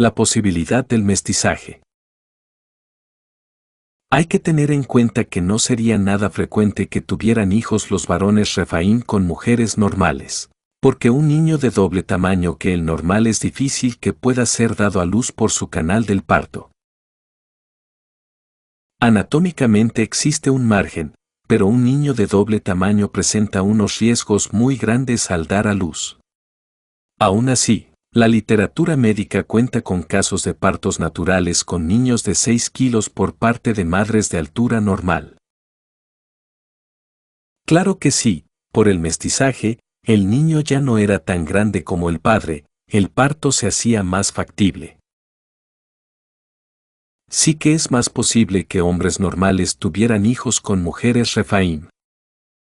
La posibilidad del mestizaje. Hay que tener en cuenta que no sería nada frecuente que tuvieran hijos los varones Refaín con mujeres normales, porque un niño de doble tamaño que el normal es difícil que pueda ser dado a luz por su canal del parto. Anatómicamente existe un margen, pero un niño de doble tamaño presenta unos riesgos muy grandes al dar a luz. Aún así, la literatura médica cuenta con casos de partos naturales con niños de 6 kilos por parte de madres de altura normal. Claro que sí, por el mestizaje, el niño ya no era tan grande como el padre, el parto se hacía más factible. Sí que es más posible que hombres normales tuvieran hijos con mujeres Refaín.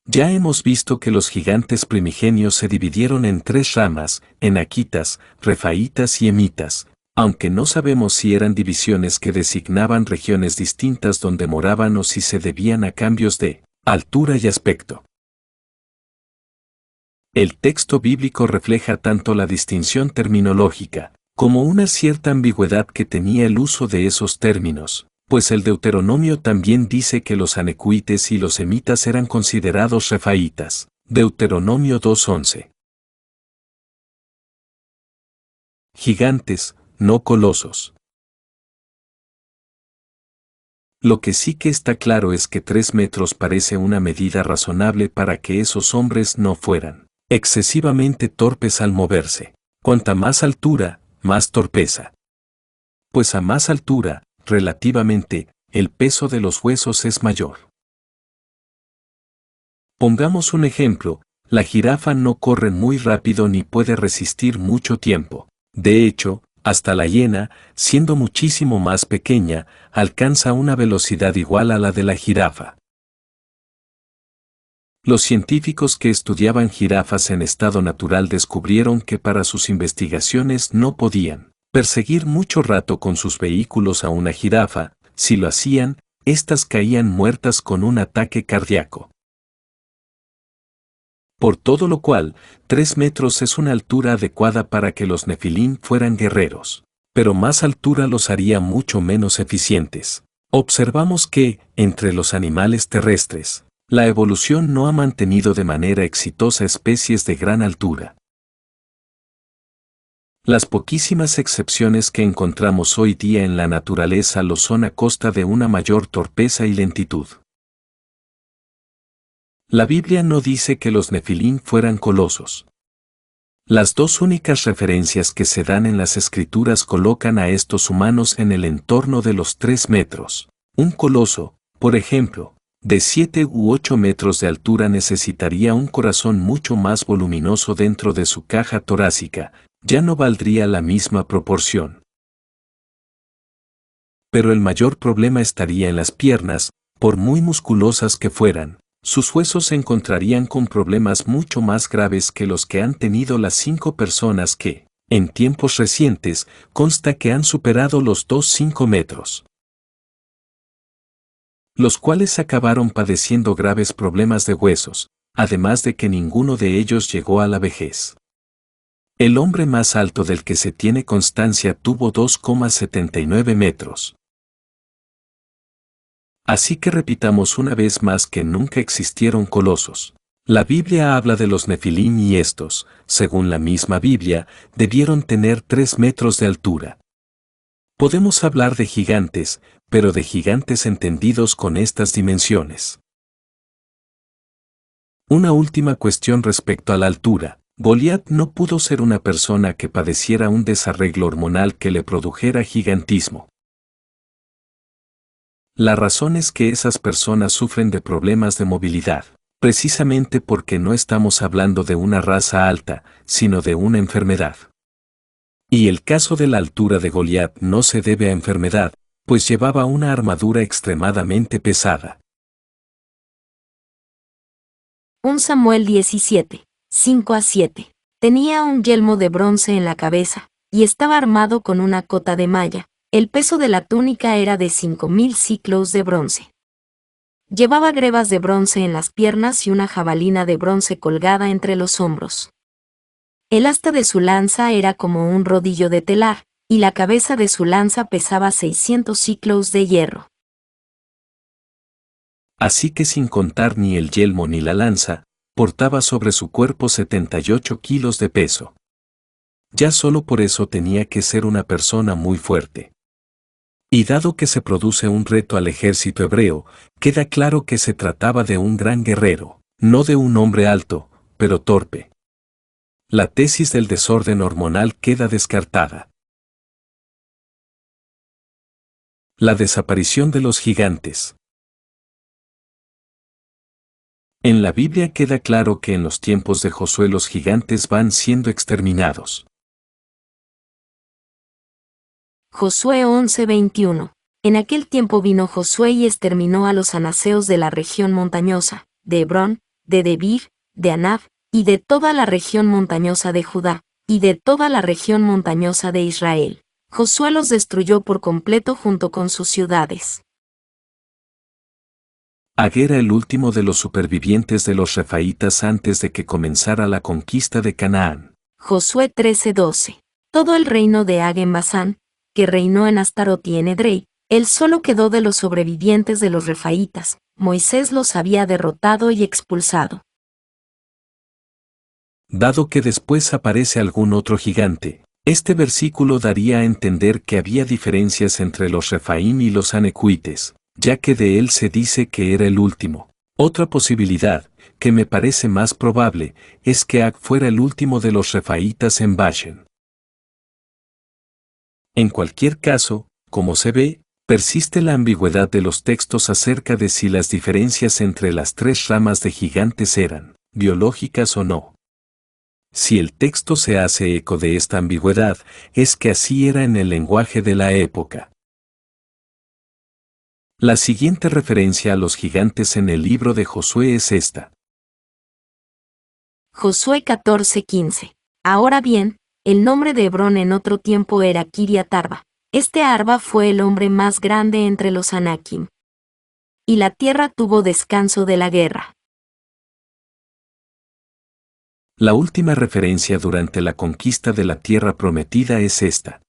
Ya hemos visto que los gigantes primigenios se dividieron en 3 ramas, enaquitas, refaítas y emitas, aunque no sabemos si eran divisiones que designaban regiones distintas donde moraban o si se debían a cambios de altura y aspecto. El texto bíblico refleja tanto la distinción terminológica, como una cierta ambigüedad que tenía el uso de esos términos. Pues el Deuteronomio también dice que los anecuites y los emitas eran considerados refaítas. Deuteronomio 2:11. Gigantes, no colosos. Lo que sí que está claro es que 3 metros parece una medida razonable para que esos hombres no fueran excesivamente torpes al moverse. Cuanta más altura, más torpeza. Pues a más altura, relativamente, el peso de los huesos es mayor. Pongamos un ejemplo, la jirafa no corre muy rápido ni puede resistir mucho tiempo. De hecho, hasta la hiena, siendo muchísimo más pequeña, alcanza una velocidad igual a la de la jirafa. Los científicos que estudiaban jirafas en estado natural descubrieron que para sus investigaciones no podían perseguir mucho rato con sus vehículos a una jirafa. Si lo hacían, éstas caían muertas con un ataque cardíaco. Por todo lo cual, 3 metros es una altura adecuada para que los nefilín fueran guerreros, pero más altura los haría mucho menos eficientes. Observamos que, entre los animales terrestres, la evolución no ha mantenido de manera exitosa especies de gran altura. Las poquísimas excepciones que encontramos hoy día en la naturaleza lo son a costa de una mayor torpeza y lentitud. La Biblia no dice que los nefilín fueran colosos. Las 2 únicas referencias que se dan en las escrituras colocan a estos humanos en el entorno de los 3 metros. Un coloso, por ejemplo, de 7 u 8 metros de altura necesitaría un corazón mucho más voluminoso dentro de su caja torácica, ya no valdría la misma proporción. Pero el mayor problema estaría en las piernas, por muy musculosas que fueran, sus huesos se encontrarían con problemas mucho más graves que los que han tenido las 5 personas que, en tiempos recientes, consta que han superado los 2,5 metros. Los cuales acabaron padeciendo graves problemas de huesos, además de que ninguno de ellos llegó a la vejez. El hombre más alto del que se tiene constancia tuvo 2,79 metros. Así que repitamos una vez más que nunca existieron colosos. La Biblia habla de los nefilín y estos, según la misma Biblia, debieron tener 3 metros de altura. Podemos hablar de gigantes, pero de gigantes entendidos con estas dimensiones. Una última cuestión respecto a la altura. Goliat no pudo ser una persona que padeciera un desarreglo hormonal que le produjera gigantismo. La razón es que esas personas sufren de problemas de movilidad, precisamente porque no estamos hablando de una raza alta, sino de una enfermedad. Y el caso de la altura de Goliat no se debe a enfermedad, pues llevaba una armadura extremadamente pesada. 1 Samuel 17, 5-7. Tenía un yelmo de bronce en la cabeza, y estaba armado con una cota de malla. El peso de la túnica era de 5,000 siclos de bronce. Llevaba grebas de bronce en las piernas y una jabalina de bronce colgada entre los hombros. El asta de su lanza era como un rodillo de telar, y la cabeza de su lanza pesaba 600 siclos de hierro. Así que sin contar ni el yelmo ni la lanza, portaba sobre su cuerpo 78 kilos de peso. Ya solo por eso tenía que ser una persona muy fuerte. Y dado que se produce un reto al ejército hebreo, queda claro que se trataba de un gran guerrero, no de un hombre alto, pero torpe. La tesis del desorden hormonal queda descartada. La desaparición de los gigantes. En la Biblia queda claro que en los tiempos de Josué los gigantes van siendo exterminados. Josué 11:21. En aquel tiempo vino Josué y exterminó a los anaseos de la región montañosa, de Hebrón, de Debir, de Anab, y de toda la región montañosa de Judá, y de toda la región montañosa de Israel. Josué los destruyó por completo junto con sus ciudades. Ag era el último de los supervivientes de los refaítas antes de que comenzara la conquista de Canaán. Josué 13:12. Todo el reino de Ag en Basán, que reinó en Astarot y en Edrei, él solo quedó de los sobrevivientes de los refaítas. Moisés los había derrotado y expulsado. Dado que después aparece algún otro gigante, este versículo daría a entender que había diferencias entre los Refaim y los Anecuites, ya que de él se dice que era el último. Otra posibilidad, que me parece más probable, es que Ag fuera el último de los refaítas en Bashan. En cualquier caso, como se ve, persiste la ambigüedad de los textos acerca de si las diferencias entre las tres ramas de gigantes eran biológicas o no. Si el texto se hace eco de esta ambigüedad, es que así era en el lenguaje de la época. La siguiente referencia a los gigantes en el libro de Josué es esta. Josué 14:15. Ahora bien, el nombre de Hebrón en otro tiempo era Kiriat Arba. Este Arba fue el hombre más grande entre los Anakim. Y la tierra tuvo descanso de la guerra. La última referencia durante la conquista de la tierra prometida es esta.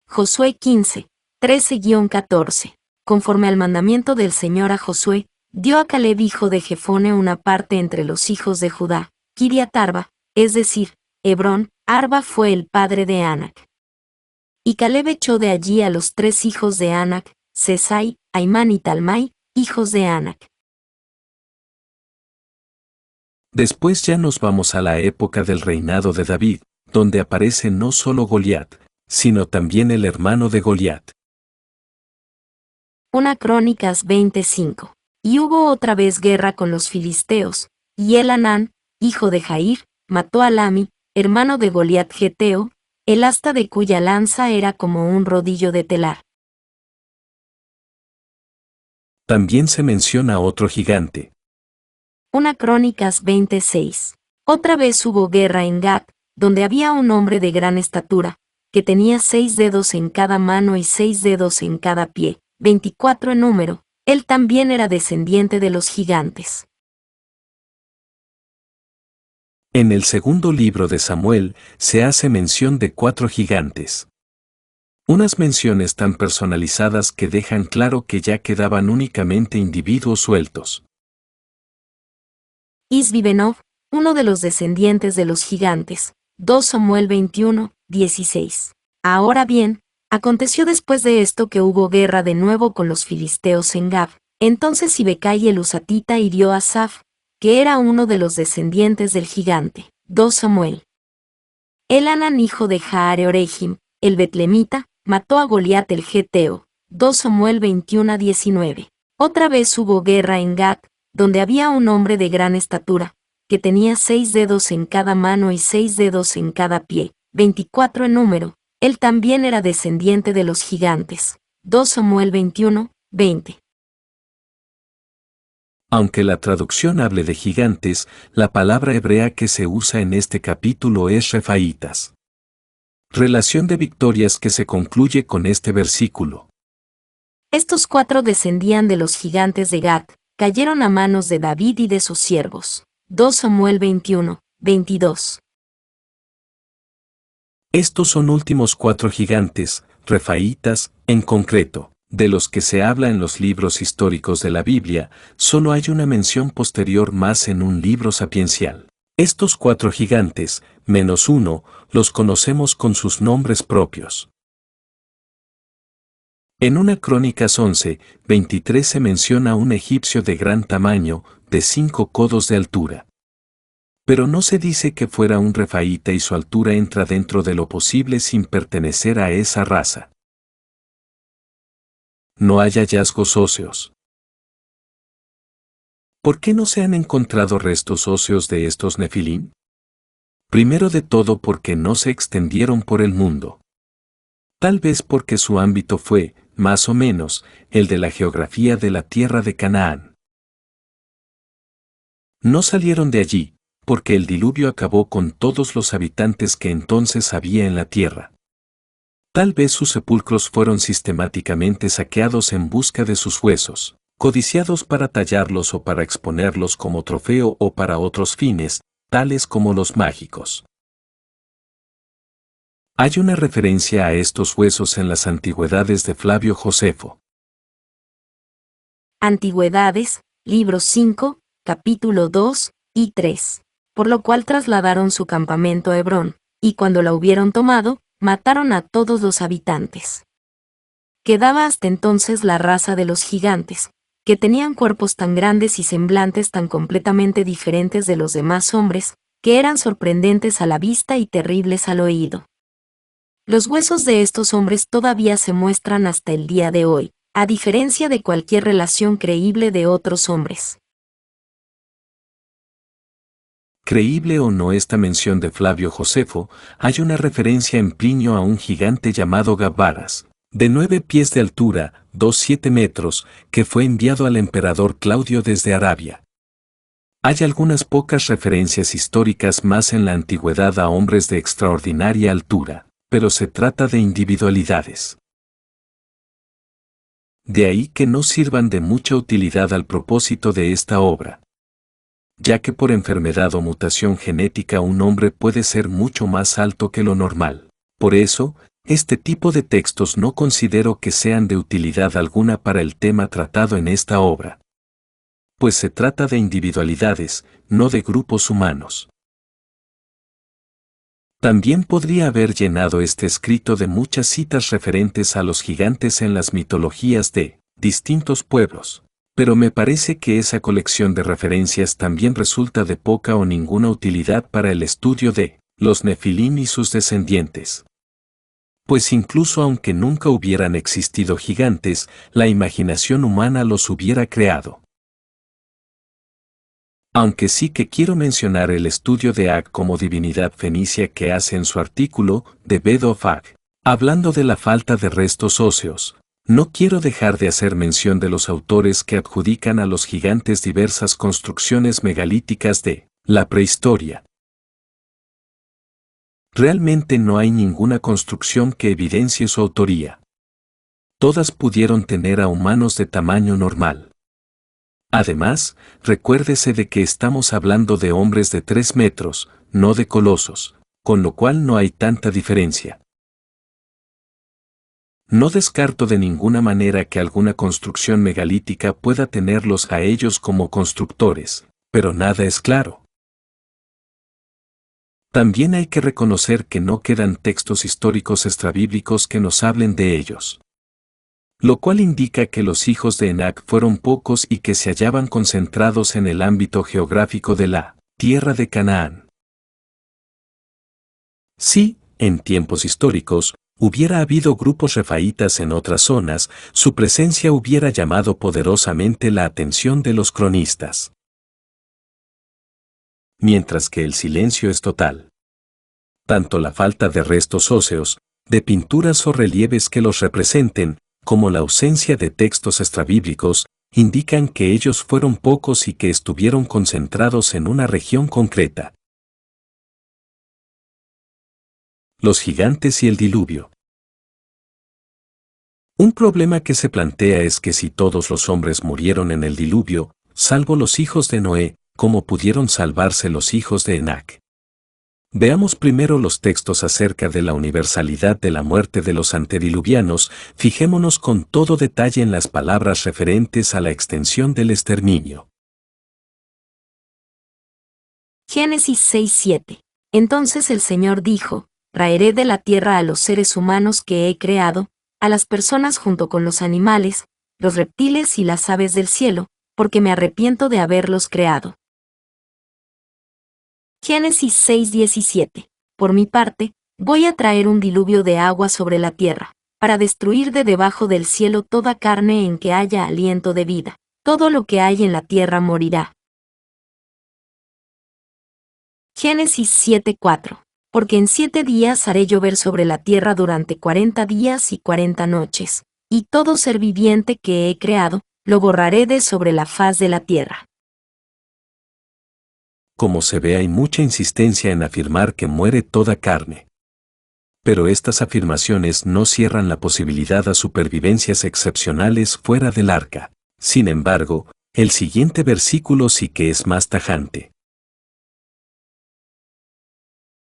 Josué 15, 13-14. Conforme al mandamiento del Señor a Josué, dio a Caleb hijo de Jefone una parte entre los hijos de Judá, Kiriat Arba, es decir, Hebrón. Arba fue el padre de Anac. Y Caleb echó de allí a los 3 hijos de Anac, Sesai, Aimán y Talmai, hijos de Anac. Después ya nos vamos a la época del reinado de David, donde aparece no solo Goliat, sino también el hermano de Goliat. Una Crónicas 25. Y hubo otra vez guerra con los filisteos, y Elhanán, hijo de Jair, mató a Lami, hermano de Goliat Geteo, el asta de cuya lanza era como un rodillo de telar. También se menciona otro gigante. Una Crónicas 26. Otra vez hubo guerra en Gat, donde había un hombre de gran estatura, que tenía 6 dedos en cada mano y 6 dedos en cada pie, 24 en número. Él también era descendiente de los gigantes. En el segundo libro de Samuel se hace mención de 4 gigantes. Unas menciones tan personalizadas que dejan claro que ya quedaban únicamente individuos sueltos. Isbi-Benob, uno de los descendientes de los gigantes. 2 Samuel 21, 16. Ahora bien, aconteció después de esto que hubo guerra de nuevo con los filisteos en Gab. Entonces Sibecai el Husatita hirió a Saf, que era uno de los descendientes del gigante. 2 Samuel. Elhanán hijo de Jaareorejim, el betlemita, mató a Goliat el Geteo. 2 Samuel 21-19. Otra vez hubo guerra en Gat, donde había un hombre de gran estatura, que tenía 6 dedos en cada mano y 6 dedos en cada pie, 24 en número. Él también era descendiente de los gigantes. 2 Samuel 21, 20. Aunque la traducción hable de gigantes, la palabra hebrea que se usa en este capítulo es refaítas. Relación de victorias que se concluye con este versículo. Estos 4 descendían de los gigantes de Gat, cayeron a manos de David y de sus siervos. 2 Samuel 21, 22. Estos son últimos 4 gigantes, refaítas, en concreto, de los que se habla en los libros históricos de la Biblia, solo hay una mención posterior más en un libro sapiencial. Estos 4 gigantes, menos uno, los conocemos con sus nombres propios. En una Crónicas 11:23 se menciona un egipcio de gran tamaño, de 5 codos de altura. Pero no se dice que fuera un refaíta y su altura entra dentro de lo posible sin pertenecer a esa raza. No hay hallazgos óseos. ¿Por qué no se han encontrado restos óseos de estos Nefilim? Primero de todo porque no se extendieron por el mundo. Tal vez porque su ámbito fue, más o menos, el de la geografía de la tierra de Canaán. No salieron de allí, porque el diluvio acabó con todos los habitantes que entonces había en la tierra. Tal vez sus sepulcros fueron sistemáticamente saqueados en busca de sus huesos, codiciados para tallarlos o para exponerlos como trofeo o para otros fines, tales como los mágicos. Hay una referencia a estos huesos en las Antigüedades de Flavio Josefo. Antigüedades, libros 5, capítulo 2 y 3. Por lo cual trasladaron su campamento a Hebrón, y cuando la hubieron tomado, mataron a todos los habitantes. Quedaba hasta entonces la raza de los gigantes, que tenían cuerpos tan grandes y semblantes tan completamente diferentes de los demás hombres, que eran sorprendentes a la vista y terribles al oído. Los huesos de estos hombres todavía se muestran hasta el día de hoy, a diferencia de cualquier relación creíble de otros hombres. Creíble o no esta mención de Flavio Josefo, hay una referencia en Plinio a un gigante llamado Gabaras, de 9 pies de altura, 2,7 metros, que fue enviado al emperador Claudio desde Arabia. Hay algunas pocas referencias históricas más en la antigüedad a hombres de extraordinaria altura, pero se trata de individualidades. De ahí que no sirvan de mucha utilidad al propósito de esta obra, ya que por enfermedad o mutación genética un hombre puede ser mucho más alto que lo normal. Por eso, este tipo de textos no considero que sean de utilidad alguna para el tema tratado en esta obra, pues se trata de individualidades, no de grupos humanos. También podría haber llenado este escrito de muchas citas referentes a los gigantes en las mitologías de distintos pueblos, pero me parece que esa colección de referencias también resulta de poca o ninguna utilidad para el estudio de los Nefilim y sus descendientes. Pues incluso aunque nunca hubieran existido gigantes, la imaginación humana los hubiera creado. Aunque sí que quiero mencionar el estudio de Ag como divinidad fenicia que hace en su artículo, The Bed of Ag, hablando de la falta de restos óseos, no quiero dejar de hacer mención de los autores que adjudican a los gigantes diversas construcciones megalíticas de la prehistoria. Realmente no hay ninguna construcción que evidencie su autoría. Todas pudieron tener a humanos de tamaño normal. Además, recuérdese de que estamos hablando de hombres de 3 metros, no de colosos, con lo cual no hay tanta diferencia. No descarto de ninguna manera que alguna construcción megalítica pueda tenerlos a ellos como constructores, pero nada es claro. También hay que reconocer que no quedan textos históricos extrabíblicos que nos hablen de ellos, lo cual indica que los hijos de Enac fueron pocos y que se hallaban concentrados en el ámbito geográfico de la tierra de Canaán. Si, en tiempos históricos, hubiera habido grupos refaítas en otras zonas, su presencia hubiera llamado poderosamente la atención de los cronistas. Mientras que el silencio es total. Tanto la falta de restos óseos, de pinturas o relieves que los representen, como la ausencia de textos extrabíblicos, indican que ellos fueron pocos y que estuvieron concentrados en una región concreta. Los gigantes y el diluvio. Un problema que se plantea es que si todos los hombres murieron en el diluvio, salvo los hijos de Noé, ¿cómo pudieron salvarse los hijos de Enac? Veamos primero los textos acerca de la universalidad de la muerte de los antediluvianos. Fijémonos con todo detalle en las palabras referentes a la extensión del exterminio. Génesis 6:7. Entonces el Señor dijo: Raeré de la tierra a los seres humanos que he creado, a las personas junto con los animales, los reptiles y las aves del cielo, porque me arrepiento de haberlos creado. Génesis 6:17. Por mi parte, voy a traer un diluvio de agua sobre la tierra, para destruir de debajo del cielo toda carne en que haya aliento de vida. Todo lo que hay en la tierra morirá. Génesis 7:4. Porque en 7 días haré llover sobre la tierra durante 40 días y 40 noches, y todo ser viviente que he creado, lo borraré de sobre la faz de la tierra. Como se ve, hay mucha insistencia en afirmar que muere toda carne. Pero estas afirmaciones no cierran la posibilidad a supervivencias excepcionales fuera del arca. Sin embargo, el siguiente versículo sí que es más tajante.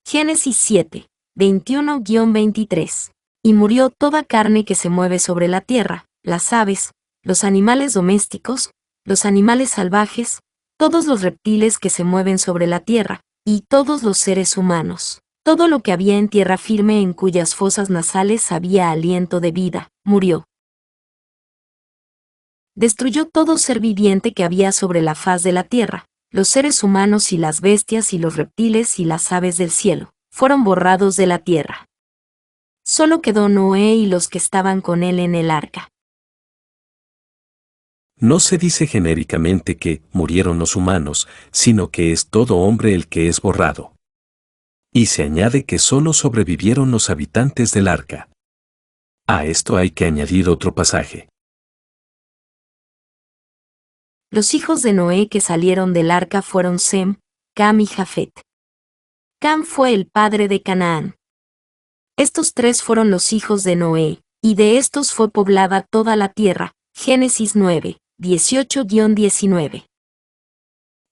Génesis 7, 21-23. Y murió toda carne que se mueve sobre la tierra, las aves, los animales domésticos, los animales salvajes, todos los reptiles que se mueven sobre la tierra, y todos los seres humanos. Todo lo que había en tierra firme en cuyas fosas nasales había aliento de vida, murió. Destruyó todo ser viviente que había sobre la faz de la tierra, los seres humanos y las bestias y los reptiles y las aves del cielo, fueron borrados de la tierra. Solo quedó Noé y los que estaban con él en el arca. No se dice genéricamente que murieron los humanos, sino que es todo hombre el que es borrado. Y se añade que solo sobrevivieron los habitantes del arca. A esto hay que añadir otro pasaje. Los hijos de Noé que salieron del arca fueron Sem, Cam y Jafet. Cam fue el padre de Canaán. Estos 3 fueron los hijos de Noé, y de estos fue poblada toda la tierra. Génesis 9, 18-19.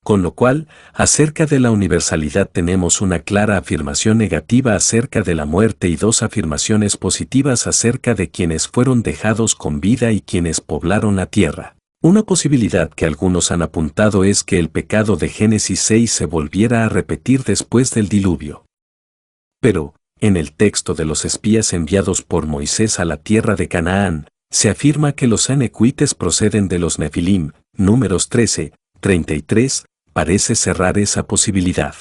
Con lo cual, acerca de la universalidad tenemos una clara afirmación negativa acerca de la muerte y 2 afirmaciones positivas acerca de quienes fueron dejados con vida y quienes poblaron la tierra. Una posibilidad que algunos han apuntado es que el pecado de Génesis 6 se volviera a repetir después del diluvio. Pero, en el texto de los espías enviados por Moisés a la tierra de Canaán, se afirma que los anaquites proceden de los Nefilim. Números 13, 33, parece cerrar esa posibilidad.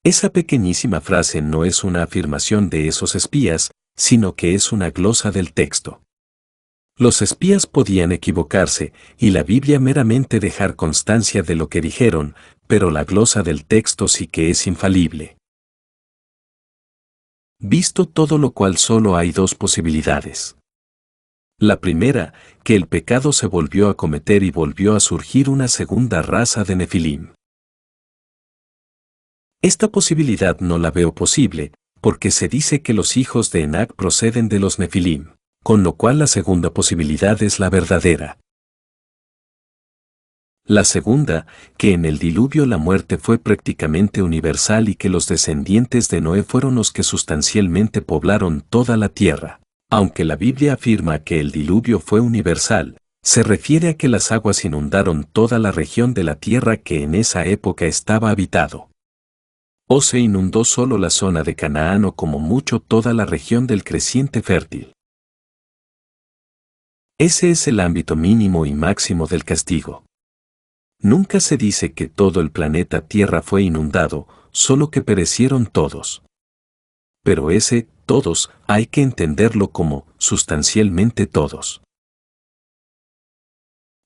Esa pequeñísima frase no es una afirmación de esos espías, sino que es una glosa del texto. Los espías podían equivocarse, y la Biblia meramente dejar constancia de lo que dijeron, pero la glosa del texto sí que es infalible. Visto todo lo cual solo hay 2 posibilidades. La primera, que el pecado se volvió a cometer y volvió a surgir una segunda raza de Nefilim. Esta posibilidad no la veo posible, porque se dice que los hijos de Enac proceden de los Nefilim, con lo cual la segunda posibilidad es la verdadera. La segunda, que en el diluvio la muerte fue prácticamente universal y que los descendientes de Noé fueron los que sustancialmente poblaron toda la tierra. Aunque la Biblia afirma que el diluvio fue universal, se refiere a que las aguas inundaron toda la región de la tierra que en esa época estaba habitado. O se inundó solo la zona de Canaán o como mucho toda la región del creciente fértil. Ese es el ámbito mínimo y máximo del castigo. Nunca se dice que todo el planeta Tierra fue inundado, solo que perecieron todos. Pero ese todos hay que entenderlo como sustancialmente todos.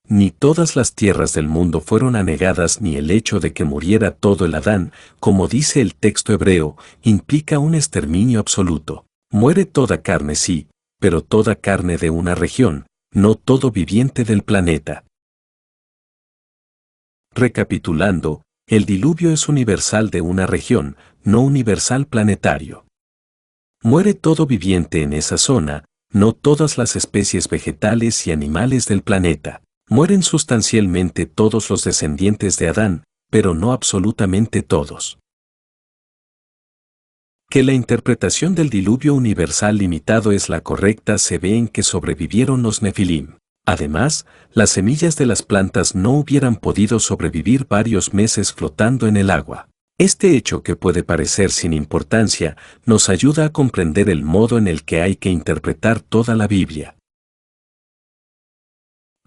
Ni todas las tierras del mundo fueron anegadas ni el hecho de que muriera todo el Adán, como dice el texto hebreo, implica un exterminio absoluto. Muere toda carne sí, pero toda carne de una región, no todo viviente del planeta. Recapitulando, el diluvio es universal de una región, no universal planetario. Muere todo viviente en esa zona, no todas las especies vegetales y animales del planeta. Mueren sustancialmente todos los descendientes de Adán, pero no absolutamente todos. Que la interpretación del diluvio universal limitado es la correcta se ve en que sobrevivieron los Nefilim. Además, las semillas de las plantas no hubieran podido sobrevivir varios meses flotando en el agua. Este hecho, que puede parecer sin importancia, nos ayuda a comprender el modo en el que hay que interpretar toda la Biblia.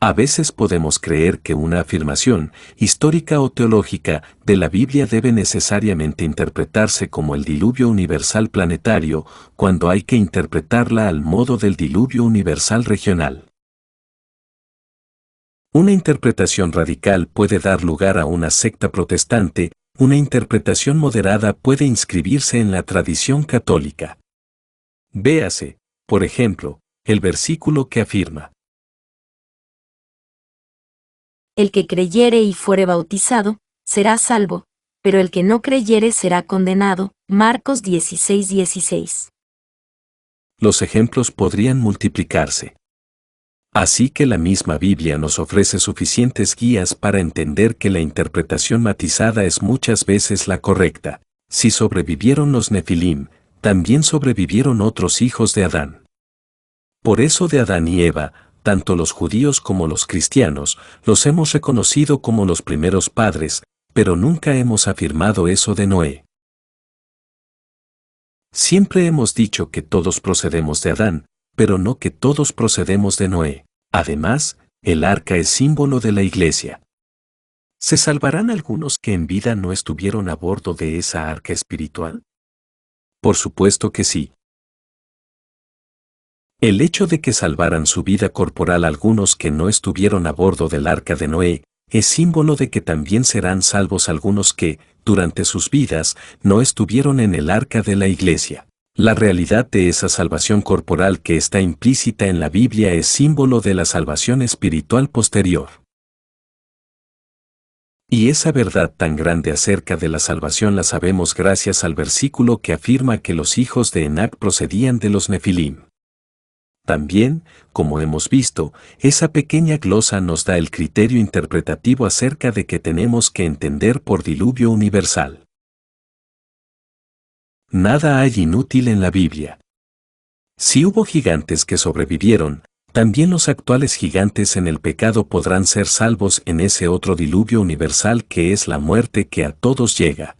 A veces podemos creer que una afirmación, histórica o teológica, de la Biblia debe necesariamente interpretarse como el diluvio universal planetario, cuando hay que interpretarla al modo del diluvio universal regional. Una interpretación radical puede dar lugar a una secta protestante, una interpretación moderada puede inscribirse en la tradición católica. Véase, por ejemplo, el versículo que afirma: El que creyere y fuere bautizado, será salvo, pero el que no creyere será condenado. Marcos 16:16. Los ejemplos podrían multiplicarse. Así que la misma Biblia nos ofrece suficientes guías para entender que la interpretación matizada es muchas veces la correcta. Si sobrevivieron los Nefilim, también sobrevivieron otros hijos de Adán. Por eso de Adán y Eva, tanto los judíos como los cristianos, los hemos reconocido como los primeros padres, pero nunca hemos afirmado eso de Noé. Siempre hemos dicho que todos procedemos de Adán, pero no que todos procedemos de Noé. Además, el arca es símbolo de la Iglesia. ¿Se salvarán algunos que en vida no estuvieron a bordo de esa arca espiritual? Por supuesto que sí. El hecho de que salvaran su vida corporal algunos que no estuvieron a bordo del arca de Noé, es símbolo de que también serán salvos algunos que, durante sus vidas, no estuvieron en el arca de la Iglesia. La realidad de esa salvación corporal que está implícita en la Biblia es símbolo de la salvación espiritual posterior. Y esa verdad tan grande acerca de la salvación la sabemos gracias al versículo que afirma que los hijos de Enac procedían de los Nefilim. También, como hemos visto, esa pequeña glosa nos da el criterio interpretativo acerca de que tenemos que entender por diluvio universal. Nada hay inútil en la Biblia. Si hubo gigantes que sobrevivieron, también los actuales gigantes en el pecado podrán ser salvos en ese otro diluvio universal que es la muerte que a todos llega.